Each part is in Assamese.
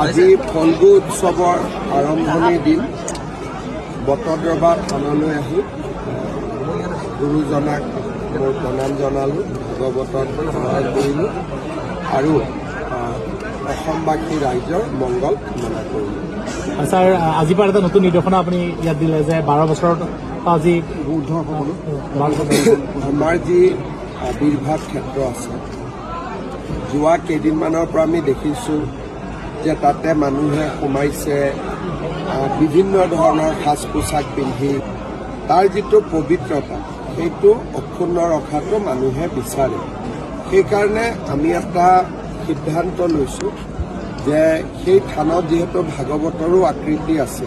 আজি ফল্গু উৎসৱৰ আৰম্ভণিৰ দিন বটদ্ৰৱা থানলৈ আহি গুৰুজনাক মোৰ প্ৰণাম জনালোঁ, ভগৱতক সহায় কৰিলোঁ আৰু অসমবাসী ৰাইজৰ মংগল কামনা কৰিলোঁ। স্যাৰ, আজিৰ পৰা এটা নতুন নিৰ্দেশনা আপুনি ইয়াত দিলে যে 12 বছৰত আজি আমাৰ যি আৱিৰ্ভাৱ ক্ষেত্ৰ আছে, যোৱা কেইদিনমানৰ পৰা আমি দেখিছোঁ যে তাতে মানুহে সোমাইছে বিভিন্ন ধৰণৰ সাজ পোছাক পিন্ধি। তাৰ যিটো পবিত্ৰতা সেইটো অক্ষুণ্ণ ৰখাটো মানুহে বিচাৰে। সেইকাৰণে আমি এটা সিদ্ধান্ত লৈছোঁ যে সেই থানত যিহেতু ভাগৱতৰো আকৃতি আছে,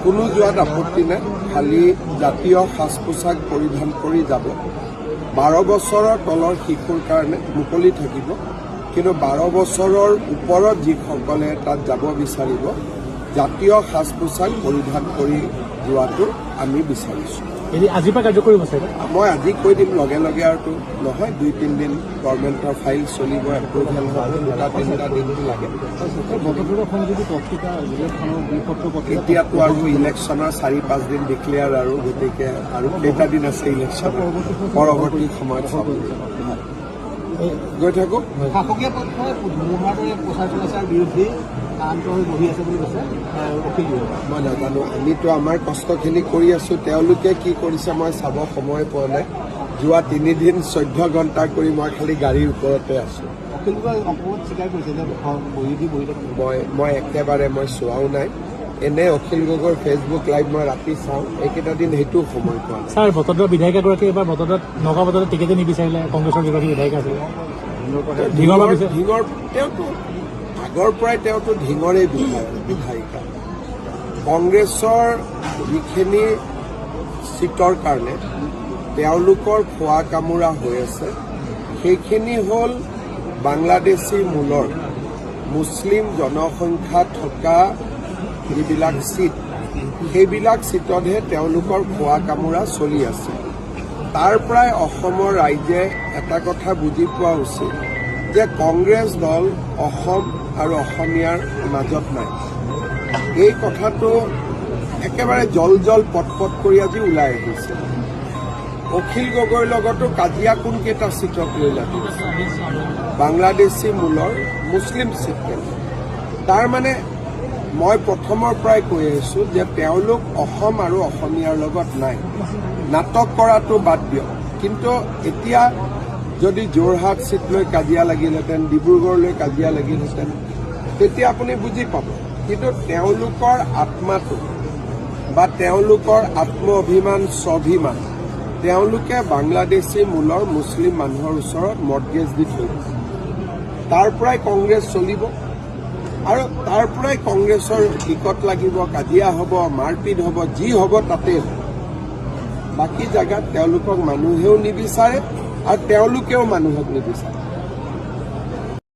কোনো যোৱাত আপত্তি নাই, খালি জাতীয় সাজ পোছাক পৰিধান কৰি যাব। 12 বছৰৰ তলৰ শিশুৰ কাৰণে মুকলি থাকিব, কিন্তু 12 বছৰৰ ওপৰত যিসকলে তাত যাব বিচাৰিব জাতীয় সাজ পোছাক পৰিধান কৰি যোৱাটো আমি বিচাৰিছোঁ। আজিৰ পৰা কাৰ্যকৰী কৰিব চাগে? মই আজি কৈ দিম, লগে লগে আৰু নহয়, 2-3 দিন গভৰ্ণমেণ্টৰ ফাইল চলিব, এপ্ৰুভেল হ'ব, 2-3টা দিনটো লাগে। এতিয়াতো আৰু ইলেকশ্যনৰ 4-5 দিন ডিক্লেয়াৰ, আৰু গতিকে আৰু কেইটা দিন আছে ইলেকশ্যন, পৰৱৰ্তী সময়ত চাব গৈ থাকোঁ। শাসকীয় পক্ষই ধুমুহাৰ দৰে প্ৰচাৰ চলাইছে আৰু বিৰোধী শান্ত হৈ বহি আছে বুলি কৈছে অখিল। মই নাজানো, আমিতো আমাৰ কষ্টখিনি কৰি আছোঁ, তেওঁলোকে কি কৰিছে মই চাব সময় পোৱা নাই। যোৱা 3 দিন 14 ঘণ্টা কৰি মই খালি গাড়ীৰ ওপৰতে আছোঁ। অখিল গগৈ অসমত স্বীকাৰ কৰিছে যে মই একেবাৰে চোৱাও নাই। এনে অখিল গগৈৰ ফেচবুক লাইভ মই ৰাতি চাওঁ, এইকেইটা দিন সেইটো সময় পোৱা নাই। ছাৰ, বটদ্ৰৱা বিধায়িকাগৰাকীয়ে এইবাৰ নগাঁও বটদ্ৰৱাত টিকেটে নিবিচাৰিলে, কংগ্ৰেছৰ যিগৰাকী বিধায়িকা আছিলে তেওঁতো আগৰ পৰাই তেওঁতো ঢিঙৰে বিধায়িকা। কংগ্ৰেছৰ যিখিনি চিটৰ কাৰণে তেওঁলোকৰ খোৱা কামোৰা হৈ আছে, সেইখিনি হ'ল বাংলাদেশী মূলৰ মুছলিম জনসংখ্যা থকা যিবিলাক চিট, সেইবিলাক চিটতহে তেওঁলোকৰ খোৱা কামোৰা চলি আছে। তাৰ পৰাই অসমৰ ৰাইজে এটা কথা বুজি পোৱা উচিত যে কংগ্ৰেছ দল অসম আৰু অসমীয়াৰ মাজত নাই। এই কথাটো একেবাৰে জল পট কৰি আজি ওলাই আহিছে। অখিল গগৈৰ লগতো কাজিয়া কোনকেইটা চিটক লৈ লাগিছে? বাংলাদেশী মূলৰ মুছলিম চিট। তাৰমানে মই প্ৰথমৰ পৰাই কৈ আহিছোঁ যে তেওঁলোক অসম আৰু অসমীয়াৰ লগত নাই। নাটক কৰাটো বাদ দিয়ক, কিন্তু এতিয়া যদি যোৰহাট চিট লৈ কাজিয়া লাগিলহেঁতেন, ডিব্ৰুগড়লৈ কাজিয়া লাগিলহেঁতেন, তেতিয়া আপুনি বুজি পাব। কিন্তু তেওঁলোকৰ আত্মাটো বা তেওঁলোকৰ আত্ম অভিমান, স্বাভিমান, তেওঁলোকে বাংলাদেশী মূলৰ মুছলিম মানুহৰ ওচৰত মৰ্টগেজ দি থৈ দিছে। তাৰ পৰাই কংগ্ৰেছ চলিব আৰু তাৰ পৰাই কংগ্ৰেছৰ টিকট লাগিব, কাজিয়া হ'ব, মাৰপিট হ'ব, যি হ'ব তাতেই হ'ব। বাকী জেগাত তেওঁলোকক মানুহেও নিবিচাৰে আৰু তেওঁলোকেও মানুহক নিবিচাৰে।